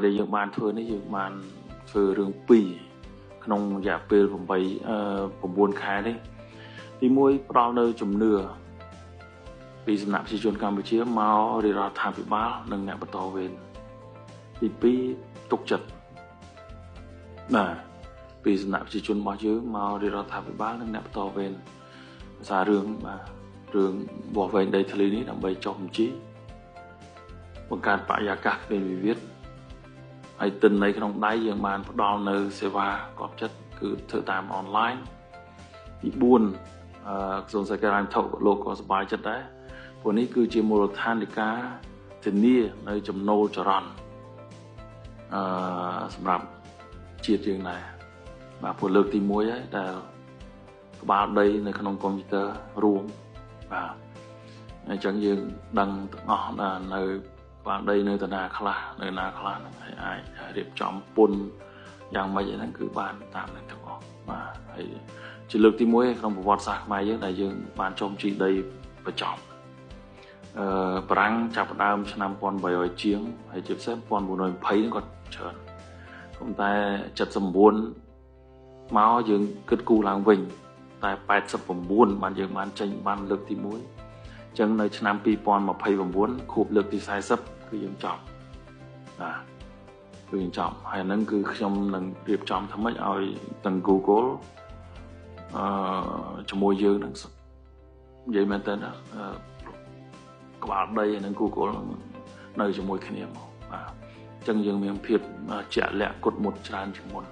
ដែលយើងបានធ្វើនេះយើងបានធ្វើរឿង2ក្នុងរយៈពេល9ខែនេះទី1ផ្ដល់នៅជំនឿពីសំណាក់ប្រជាជនកម្ពុជាមករាជរដ្ឋាភិបាលនិងអ្នកបន្តវេនទី2ទុកចិត្តបាទពីសំណាក់ប្រជាជនរបស់យើងមករាជរដ្ឋាភិបាលនិងអ្នកបន្តវេនភាសារឿងបាទរឿងបោះវែងដីធ្លីនេះដើម្បីចុះបញ្ជីបង្កើតបរិយាកាសគ្មានវិវាទហើយទិន្នន័យក្នុងដៃយើងបានផ្ដល់នៅសេវាកប់ចិត្តគឺធ្វើតាមអនឡាញទី4ក្រសួងសេដ្ឋកិច្ចហិរញ្ញវត្ថុលោកក៏សប្បាយចិត្តដែរព្រោះនេះគឺជាមូលដ្ឋាននៃការធានានៅចំណូលចរន្តសម្រាប់ជាតិយើងដែរបាទព្រោះលើកទី1ហើយដែលក្បាលដីនៅក្នុងកុំព្យូទ័ររួមបាទអញ្ចឹងយើងដឹងទាំងអស់នៅក្បាលដីនៅតាណាខ្លះនៅណាខ្លះហ្នឹងហើយអាចរៀបចំពន្ធយ៉ាងម៉េចហ្នឹងគឺបានតាមនឹងទាំងអស់បាទហើយជាលើកទី1ក្នុងប្រវត្តិសាស្ត្រខ្មែរយើងដែលយើងបានចុះជីដីប្រចំបារាំងចាប់ផ្ដើមឆ្នាំ1800ជាងហើយជាពិសេស1920ហ្នឹងគាត់ច្រើនប៉ុន្តែ79មកយើងគិតគូរឡើងវិញតែ89បានយើងបានចេញបានលើកទី1អញ្ចឹងនៅឆ្នាំ2029ខួបលើកទី40គឺយើងចប់បាទគឺយើងចប់ហើយហ្នឹងគឺខ្ញុំនឹងរៀបចំថ្មិចឲ្យទាំង Google ជាមួយយើងនឹងនិយាយមែនតើក្បាលដីនិង Google នៅជាមួយគ្នាមកបាទអញ្ចឹងយើងមានភាពជាក់លាក់គុតមុតច្រើនជាងមុន